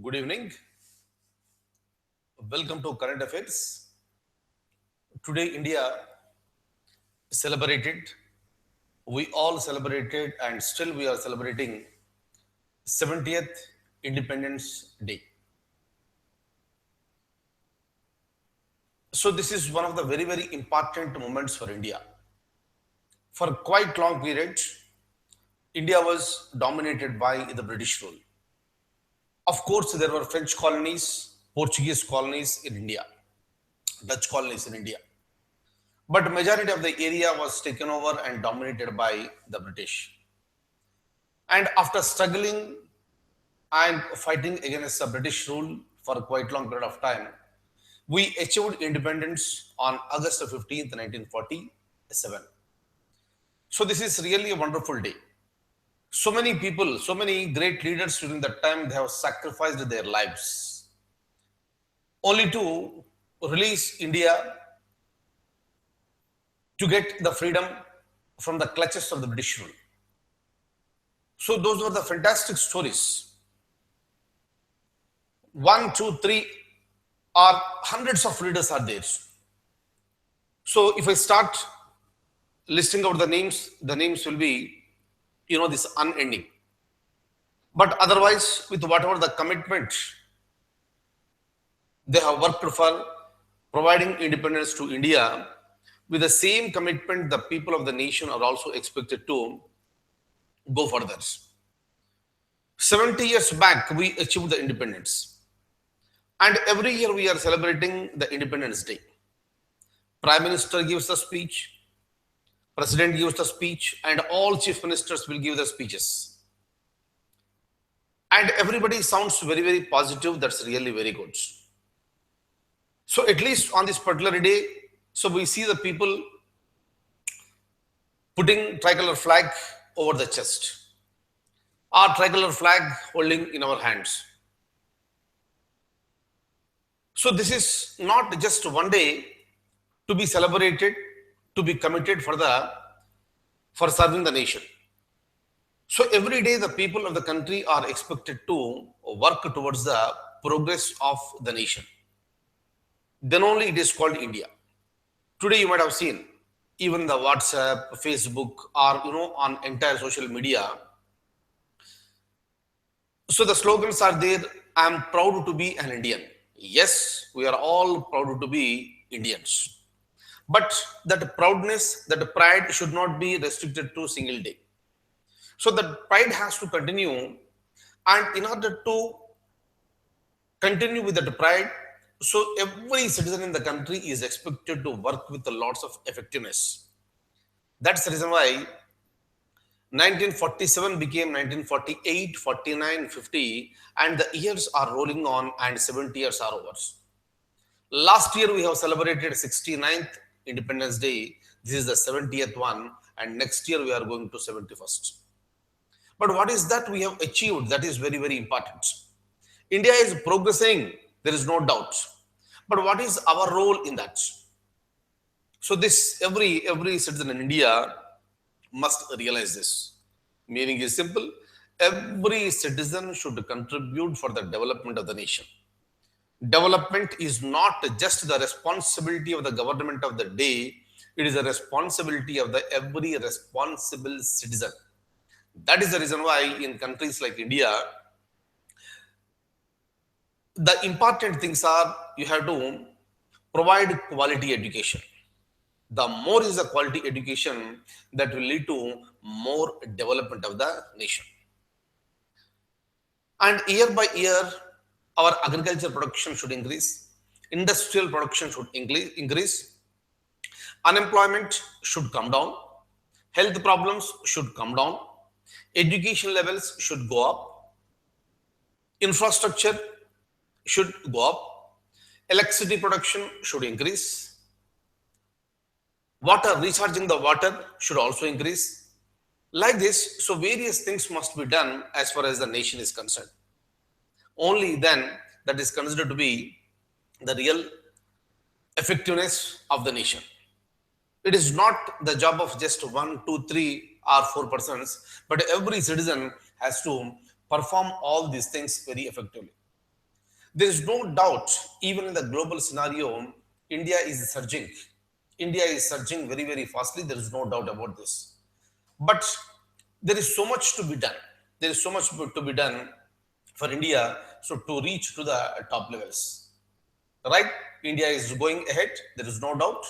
Good evening. Welcome to Current Affairs. Today, India celebrated, we all celebrated, and still we are celebrating 70th Independence Day. So, this is one of the very, very important moments for India. For quite long periods, India was dominated by the British rule. Of course, there were French colonies, Portuguese colonies in India, Dutch colonies in India. But majority of the area was taken over and dominated by the British. And after struggling and fighting against the British rule for a quite long period of time, we achieved independence on August 15th, 1947. So this is really a wonderful day. So many people, so many great leaders during that time, they have sacrificed their lives only to release India to get the freedom from the clutches of the British rule. So those were the fantastic stories. One, two, three, or hundreds of leaders are there. So if I start listing out the names will be, this unending. But otherwise, with whatever the commitment they have worked for providing independence to India, with the same commitment, the people of the nation are also expected to go further. 70 years back, we achieved the independence. And every year we are celebrating the Independence Day. Prime Minister gives a speech, President gives the speech, and all chief ministers will give the speeches. And everybody sounds very, very positive. That's really very good. So at least on this particular day, so we see the people putting tricolor flag over the chest, our tricolor flag holding in our hands. So this is not just one day to be celebrated, to be committed for serving the nation. So every day the people of the country are expected to work towards the progress of the nation. Then only it is called India. Today you might have seen even the WhatsApp, Facebook, or on entire social media. So the slogans are there. I am proud to be an Indian. Yes, we are all proud to be Indians. But that proudness, that pride should not be restricted to a single day. So that pride has to continue. And in order to continue with that pride, so every citizen in the country is expected to work with lots of effectiveness. That's the reason why 1947 became 1948, 49, 50, and the years are rolling on and 70 years are over. Last year we have celebrated 69th Independence Day. This is the 70th one, and next year we are going to 71st. But what is that we have achieved? That is very, very important. India is progressing, there is no doubt. But what is our role in that? So this every citizen in India must realize this. Meaning is simple. Every citizen should contribute for the development of the nation. Development is not just the responsibility of the government of the day, it is a responsibility of the every responsible citizen. That is the reason why in countries like India, the important things are you have to provide quality education. The more is the quality education, that will lead to more development of the nation. And year by year, our agriculture production should increase, industrial production should increase, unemployment should come down, health problems should come down, education levels should go up, infrastructure should go up, electricity production should increase, recharging the water should also increase. Like this, so various things must be done as far as the nation is concerned. Only then that is considered to be the real effectiveness of the nation. It is not the job of just 1, 2, 3, or 4 persons, but every citizen has to perform all these things very effectively. There is no doubt, even in the global scenario, India is surging. India is surging very, very fastly. There is no doubt about this. But there is so much to be done. There is so much to be done for India so to reach to the top levels. Right? India is going ahead. There is no doubt.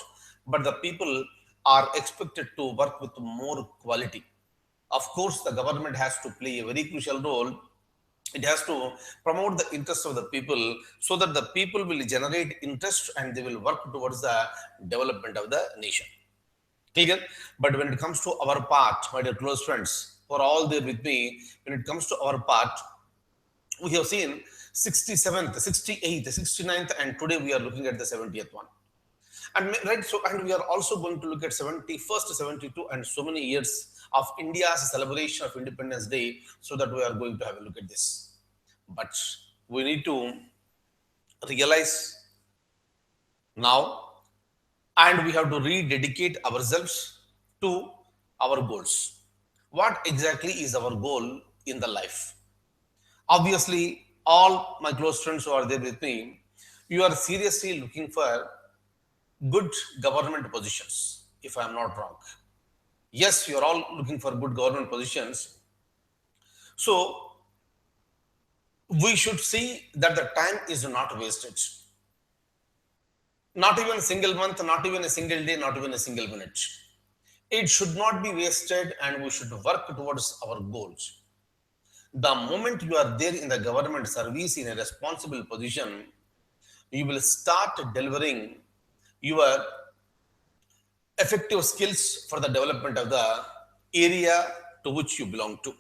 But the people are expected to work with more quality. Of course, the government has to play a very crucial role. It has to promote the interest of the people so that the people will generate interest and they will work towards the development of the nation. Clear? But when it comes to our part, my dear close friends, who are all there with me, when it comes to our part, we have seen 67th, 68th, 69th, and today we are looking at the 70th one. And right, so and we are also going to look at 71st, 72, and so many years of India's celebration of Independence Day, so that we are going to have a look at this. But we need to realize now, and we have to rededicate ourselves to our goals. What exactly is our goal in the life? Obviously, all my close friends who are there with me, you are seriously looking for good government positions, if I am not wrong. Yes, you are all looking for good government positions. So, we should see that the time is not wasted. Not even a single month, not even a single day, not even a single minute. It should not be wasted and we should work towards our goals. The moment you are there in the government service in a responsible position, you will start delivering your effective skills for the development of the area to which you belong to.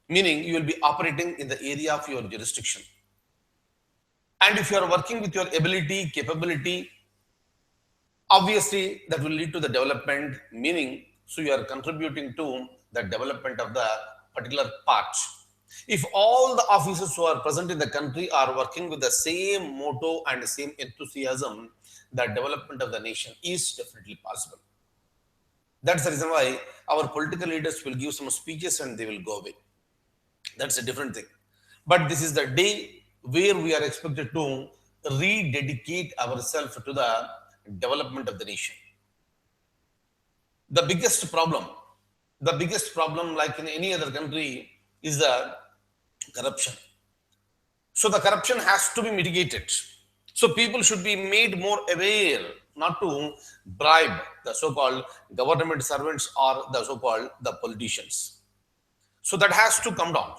Meaning, you will be operating in the area of your jurisdiction. And if you are working with your ability, capability, obviously that will lead to the development, meaning, so you are contributing to the development of the particular part. If all the officers who are present in the country are working with the same motto and the same enthusiasm, the development of the nation is definitely possible. That's the reason why our political leaders will give some speeches and they will go away. That's a different thing. But this is the day where we are expected to rededicate ourselves to the development of the nation. The biggest problem, like in any other country, is the corruption. So the corruption has to be mitigated. So people should be made more aware not to bribe the so-called government servants or the so-called the politicians. So that has to come down.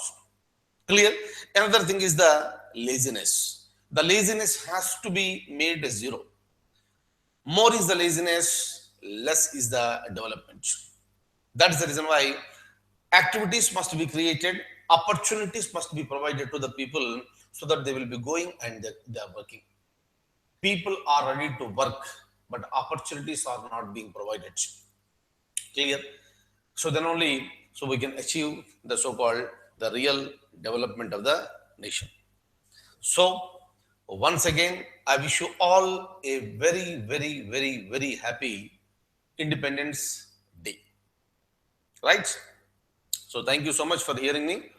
Clear? Another thing is the laziness. The laziness has to be made zero. More is the laziness, less is the development. That is the reason why activities must be created, opportunities must be provided to the people so that they will be going and they are working. People are ready to work, but opportunities are not being provided. Clear? So then only so we can achieve the so-called the real development of the nation. So once again, I wish you all a very, very, very, very happy Independence Day. Right? So thank you so much for hearing me.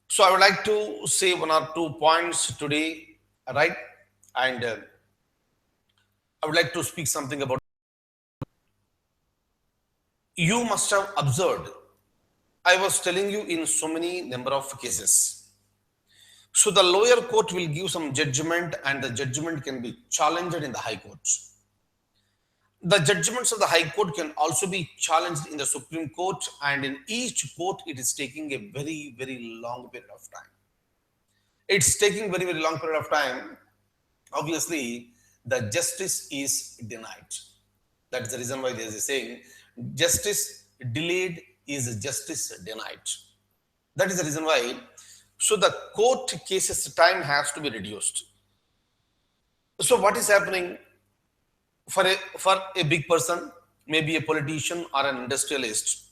So I would like to say one or two points today, right? And I would like to speak something about. You must have observed. I was telling you in so many number of cases. So the lower court will give some judgment, and the judgment can be challenged in the high court. The judgments of the high court can also be challenged in the Supreme Court, and in each court, it is taking a very, very long period of time. It's taking very, very long period of time. Obviously, the justice is denied. That's the reason why there is a saying, justice delayed is justice denied. That is the reason why. So the court cases time has to be reduced. So what is happening for a big person, maybe a politician or an industrialist?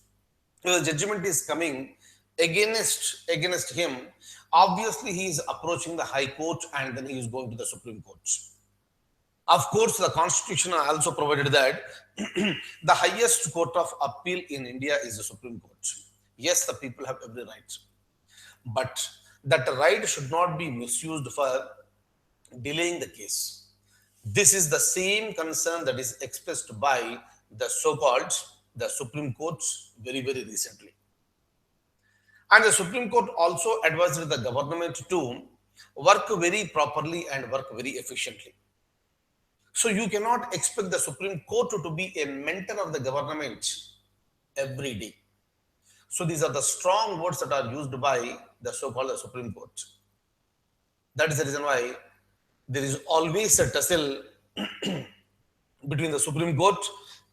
The judgment is coming against him. Obviously, he is approaching the high court and then he is going to the Supreme Court. Of course, the Constitution also provided that the highest court of appeal in India is the Supreme Court. Yes, the people have every right. But that right should not be misused for delaying the case. This is the same concern that is expressed by the so-called the Supreme Court very recently. And the Supreme Court also advised the government to work very properly and work very efficiently. So you cannot expect the Supreme Court to be a mentor of the government every day. So these are the strong words that are used by the so-called the Supreme Court. That is the reason why there is always a tussle between the Supreme Court,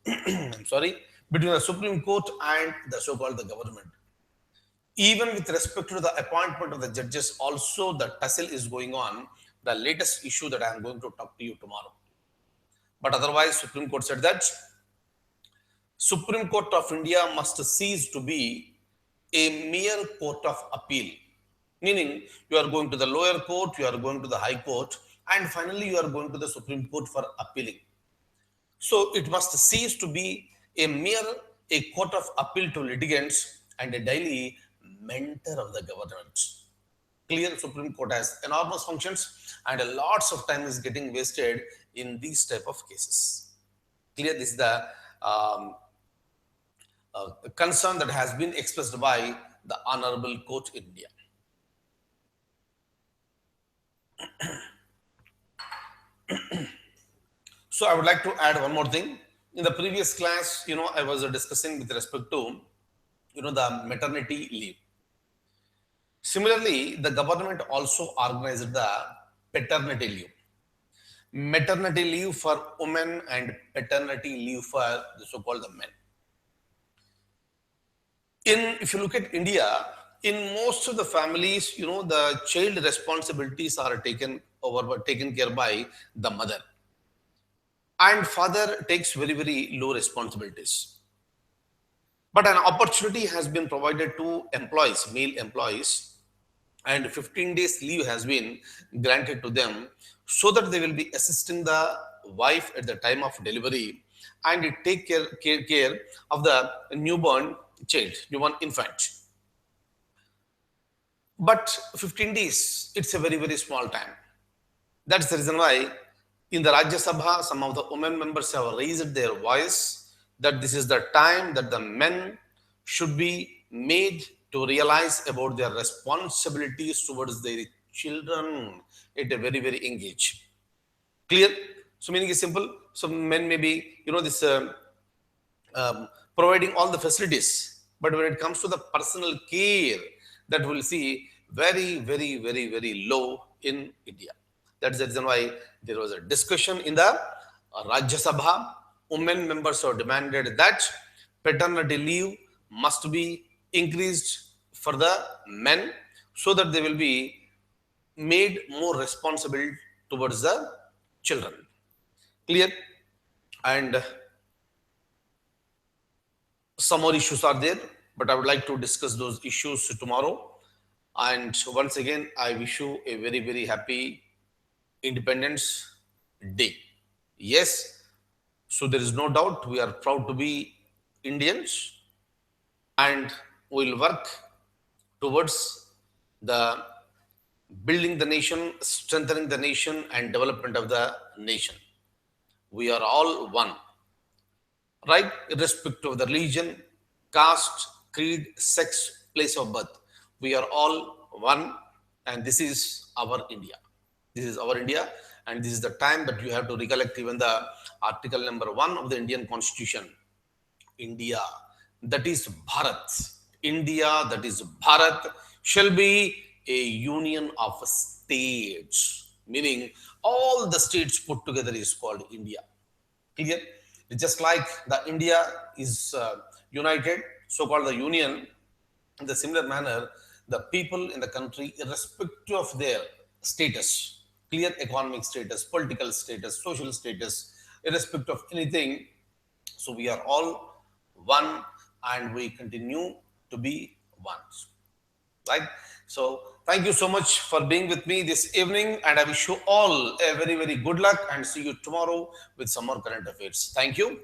I'm sorry, between the Supreme Court and the so-called the government. Even with respect to the appointment of the judges, also the tussle is going on. The latest issue that I am going to talk to you tomorrow. But otherwise, Supreme Court said that Supreme Court of India must cease to be a mere court of appeal. Meaning, you are going to the lower court, you are going to the high court, and finally you are going to the Supreme Court for appealing. So it must cease to be a court of appeal to litigants and a daily mentor of the government. Clear, Supreme Court has enormous functions and lots of time is getting wasted in these type of cases. Clear, this is the concern that has been expressed by the Honorable Court in India. So I would like to add one more thing. In the previous class, I was discussing with respect to, the maternity leave. Similarly, the government also organized the paternity leave. Maternity leave for women and paternity leave for the so-called the men. If you look at India, in most of the families, the child responsibilities are taken care by the mother. And father takes very low responsibilities. But an opportunity has been provided to employees, male employees, and 15 days leave has been granted to them so that they will be assisting the wife at the time of delivery and take care of the newborn child, newborn infant. But 15 days, it's a very small time. That's the reason why in the Rajya Sabha, some of the women members have raised their voice that this is the time that the men should be made to realize about their responsibilities towards their children at a very young age. Clear? So meaning is simple. So men may be, providing all the facilities, but when it comes to the personal care, that will see very low in India. That's the reason why there was a discussion in the Rajya Sabha. Women members have demanded that paternity leave must be increased for the men so that they will be made more responsible towards the children. Clear? And some more issues are there, but I would like to discuss those issues tomorrow. And once again, I wish you a very happy Independence Day. Yes, so there is no doubt we are proud to be Indians and we will work towards the building the nation, strengthening the nation and development of the nation. We are all one, right? Irrespective of the religion, caste, creed, sex, place of birth. We are all one and this is our India. This is our India, and this is the time that you have to recollect even the article number 1 of the Indian Constitution. India, that is Bharat. India, that is Bharat, shall be a union of states, meaning all the states put together is called India. Clear? Just like the India is united, so-called the union, in the similar manner, the people in the country, irrespective of their status, clear economic status, political status, social status, irrespective of anything. So we are all one and we continue to be one. Right? So thank you so much for being with me this evening and I wish you all a very good luck and see you tomorrow with some more current affairs. Thank you.